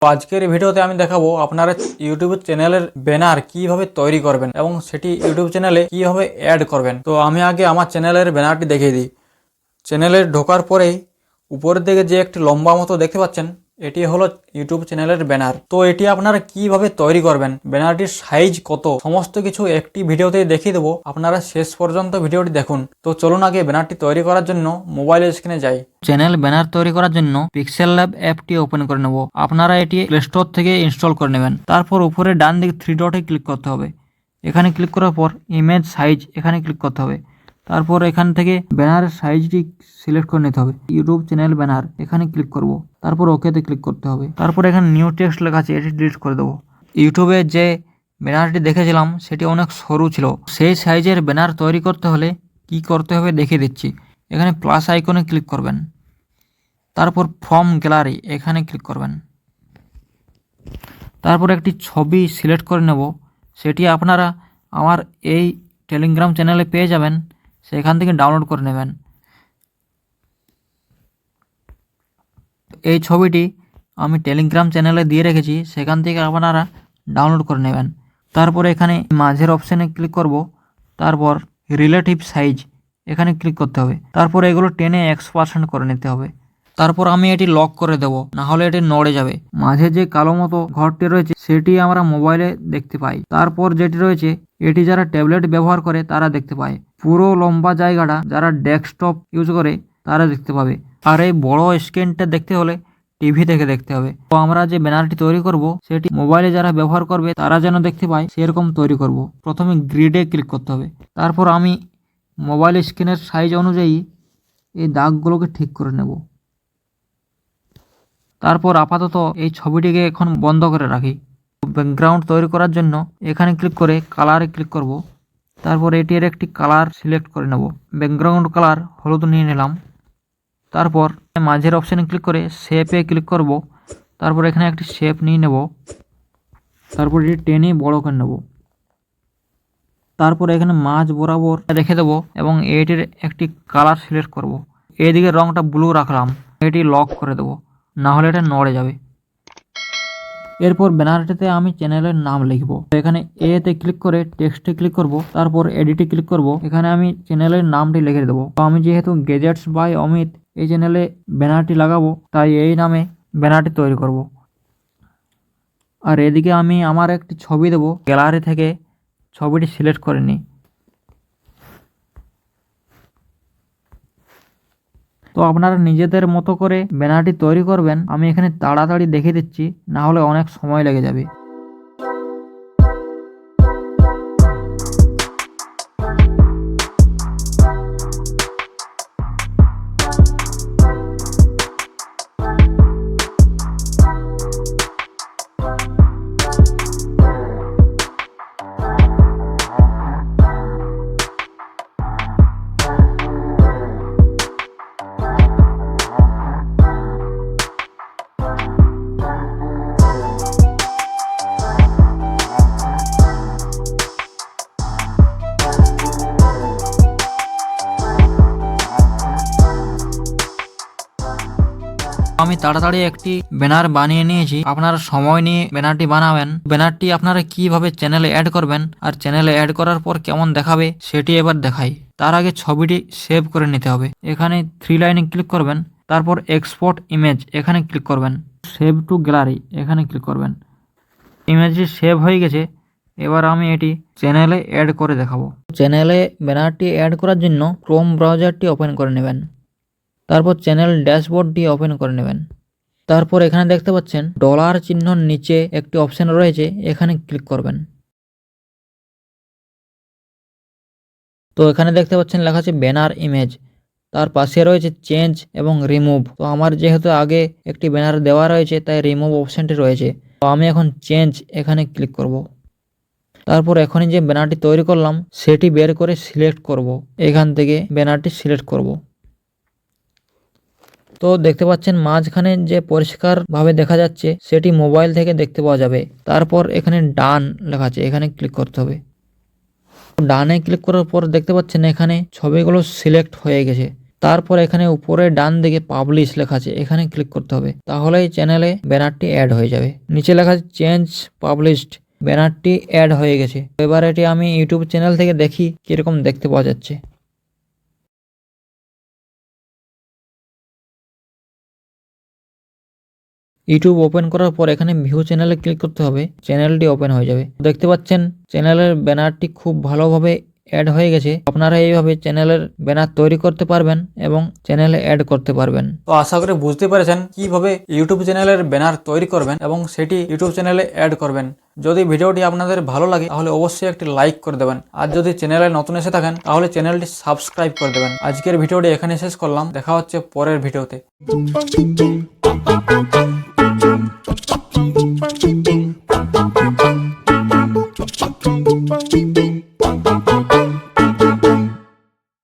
তো আজকের ভিডিওতে আমি দেখাবো আপনারা ইউটিউব চ্যানেলের ব্যানার কিভাবে তৈরি করবেন এবং সেটি ইউটিউব চ্যানেলে কিভাবে অ্যাড করবেন। তো আমি আগে আমার চ্যানেলের ব্যানারটি দেখিয়ে দিই। চ্যানেলে ঢোকার পরেই উপরের দিকে যে একটি লম্বা মতো দেখতে পাচ্ছেন, এটি হলো ইউটিউব চ্যানেলের ব্যানার। তো এটি আপনারা কিভাবে তৈরি করবেন, ব্যানারটির সাইজ কত, সমস্ত কিছু একটি ভিডিওতেই দেখিয়ে দেবো। আপনারা শেষ পর্যন্ত ভিডিওটি দেখুন। তো চলুন আগে ব্যানারটি তৈরি করার জন্য মোবাইল স্ক্রিনে যাই। চ্যানেল ব্যানার তৈরি করার জন্য পিক্সেল ল্যাব অ্যাপটি ওপেন করে নেব। আপনারা এটি প্লে স্টোর থেকে ইনস্টল করে নেবেন। তারপর উপরে ডান দিকে 3 ডটে ক্লিক করতে হবে। এখানে ক্লিক করার পর ইমেজ সাইজ এখানে ক্লিক করতে হবে। তারপর এখান থেকে ব্যানারের সাইজটি সিলেক্ট করে নিতে হবে। ইউটিউব চ্যানেল ব্যানার এখানে ক্লিক করব। তারপর ওকেতে ক্লিক করতে হবে। তারপর এখানে নিউ টেক্সট লেখা আছে, এটি ডিলিট করে দেবো। ইউটিউবে যে ব্যানারটি দেখেছিলাম সেটি অনেক সরু ছিল। সেই সাইজের ব্যানার তৈরি করতে হলে কি করতে হবে দেখিয়ে দিচ্ছি। এখানে প্লাস আইকনে ক্লিক করবেন। তারপর ফ্রম গ্যালারি এখানে ক্লিক করবেন। তারপর একটি ছবি সিলেক্ট করে নেব। সেটি আপনারা আমার এই টেলিগ্রাম চ্যানেলে পেয়ে যাবেন, সেখান থেকে ডাউনলোড করে নেবেন। এই ছবিটি আমি টেলিগ্রাম চ্যানেলে দিয়ে রেখেছি, সেখান থেকে আপনারা ডাউনলোড করে নেবেন। তারপর এখানে মাঝের অপশানে ক্লিক করব। তারপর রিলেটিভ সাইজ এখানে ক্লিক করতে হবে। তারপর এগুলো টেনে 100% করে নিতে হবে। তারপর আমি এটি লক করে দেব, না হলে এটি নড়ে যাবে। মাঝে যে কালো মতো ঘরটি রয়েছে সেটি আমরা মোবাইলে দেখতে পাই। তারপর যেটি রয়েছে এটি যারা ট্যাবলেট ব্যবহার করে তারা দেখতে পায়। পুরো লম্বা জায়গাটা যারা ডেস্কটপ ইউজ করে তারা দেখতে পাবে। আর এই বড় স্ক্রিনটা দেখতে হলে টিভি থেকে দেখতে হবে। তো আমরা যে ব্যানারটি তৈরি করব সেটি মোবাইলে যারা ব্যবহার করবে তারা যেন দেখতে পায় সেরকম তৈরি করব। প্রথমে গ্রিডে ক্লিক করতে হবে। তারপর আমি মোবাইল স্ক্রিনের সাইজ অনুযায়ী এই দাগগুলোকে ঠিক করে নেব। তারপর আপাতত এই ছবিটিকে এখন বন্ধ করে রাখি। ব্যাকগ্রাউন্ড তৈরি করার জন্য এখানে ক্লিক করে কালারে ক্লিক করব। তারপর এটির একটি কালার সিলেক্ট করে নেব। ব্যাকগ্রাউন্ড কালার হলুদ নিয়ে নিলাম। তারপর মাঝের অপশানে ক্লিক করে শেপে ক্লিক করব। তারপর এখানে একটি শেপ নিয়ে নেব। তারপর এটি টেনে বড় করে নেব। তারপর এখানে মাঝ বরাবর রেখে দেবো এবং এটির একটি কালার সিলেক্ট করব। এদিকে রংটা ব্লু রাখলাম। এটি লক করে দেবো, না হলে এটা নড়ে যাবে। এরপর ব্যানারটিতে আমি চ্যানেলের নাম লিখব। এখানে এতে ক্লিক করে টেক্সটে ক্লিক করব। তারপর এডিটে ক্লিক করব। এখানে আমি চ্যানেলের নামটি লিখে দেবো। তো আমি যেহেতু গ্যাজেটস বাই অমিত এই চ্যানেলে ব্যানারটি লাগাবো, তাই এই নামে ব্যানারটি তৈরি করব। আর এদিকে আমি আমার একটি ছবি দেবো। গ্যালারি থেকে ছবিটি সিলেক্ট করে নিই। তো আপনারা নিজেদের মতো করে ব্যানারটি তৈরি করবেন। আমি এখানে তাড়াতাড়ি দেখিয়ে দিচ্ছি, না হলে অনেক সময় লেগে যাবে। আমি তাড়াতাড়ি একটি ব্যানার বানিয়ে নিয়েছি। আপনারা সময় নিয়ে ব্যানারটি বানাবেন। ব্যানারটি আপনারা কিভাবে চ্যানেলে অ্যাড করবেন আর চ্যানেলে অ্যাড করার পর কেমন দেখাবে সেটি এবার দেখাই। তার আগে ছবিটি সেভ করে নিতে হবে। এখানে 3 লাইনে ক্লিক করবেন। তারপর এক্সপোর্ট ইমেজ এখানে ক্লিক করবেন। সেভ টু গ্যালারি এখানে ক্লিক করবেন। ইমেজটি সেভ হয়ে গেছে। এবার আমি এটি চ্যানেলে অ্যাড করে দেখাবো। চ্যানেলে ব্যানারটি অ্যাড করার জন্য ক্রোম ব্রাউজারটি ওপেন করে নেবেন। তারপর চ্যানেল ড্যাশবোর্ডটি ওপেন করে নেবেন। তারপর এখানে দেখতে পাচ্ছেন ডলার চিহ্নর নিচে একটি অপশন রয়েছে, এখানে ক্লিক করবেন। তো এখানে দেখতে পাচ্ছেন লেখা আছে ব্যানার ইমেজ। তার পাশে রয়েছে চেঞ্জ এবং রিমুভ। তো আমার যেহেতু আগে একটি ব্যানার দেওয়া রয়েছে তাই রিমুভ অপশানটি রয়েছে। তো আমি এখন চেঞ্জ এখানে ক্লিক করব। তারপর এখনই যে ব্যানারটি তৈরি করলাম সেটি বের করে সিলেক্ট করব। এখান থেকে ব্যানারটি সিলেক্ট করব। তো দেখতে পাচ্ছেন মাঝখানে যে পরিষ্কারভাবে দেখা যাচ্ছে সেটি মোবাইল থেকে দেখতে পাওয়া যাবে। তারপর এখানে ডান লেখা আছে, এখানে ক্লিক করতে হবে। ডানে ক্লিক করার পর দেখতে পাচ্ছেন এখানে ছবিগুলো সিলেক্ট হয়ে গেছে। তারপর এখানে উপরে ডান দিকে পাবলিশ লেখা আছে, এখানে ক্লিক করতে হবে, তাহলেই চ্যানেলে ব্যানারটি অ্যাড হয়ে যাবে। নিচে লেখা আছে চেঞ্জ পাবলিশড, ব্যানারটি অ্যাড হয়ে গেছে। এবার এটি আমি ইউটিউব চ্যানেল থেকে দেখি কিরকম দেখতে পাওয়া যাচ্ছে। ইউটিউব ওপেন করার পর এখানে ভিউ চ্যানেলে ক্লিক করতে হবে, চ্যানেলটি ওপেন হয়ে যাবে। দেখতে পাচ্ছেন চ্যানেলের ব্যানারটি খুব ভালোভাবে অ্যাড হয়ে গেছে। আপনারা এইভাবে চ্যানেলের ব্যানার তৈরি করতে পারবেন এবং চ্যানেলে অ্যাড করতে পারবেন। তো আশা করি বুঝতে পেরেছেন কিভাবে ইউটিউব চ্যানেলের ব্যানার তৈরি করবেন এবং সেটি ইউটিউব চ্যানেলে অ্যাড করবেন। যদি ভিডিওটি আপনাদের ভালো লাগে তাহলে অবশ্যই একটি লাইক করে দেবেন, আর যদি চ্যানেলে নতুন এসে থাকেন তাহলে চ্যানেলটি সাবস্ক্রাইব করে দেবেন। আজকের ভিডিওটি এখানে শেষ করলাম, দেখা হচ্ছে পরের ভিডিওতে। Bum bum bum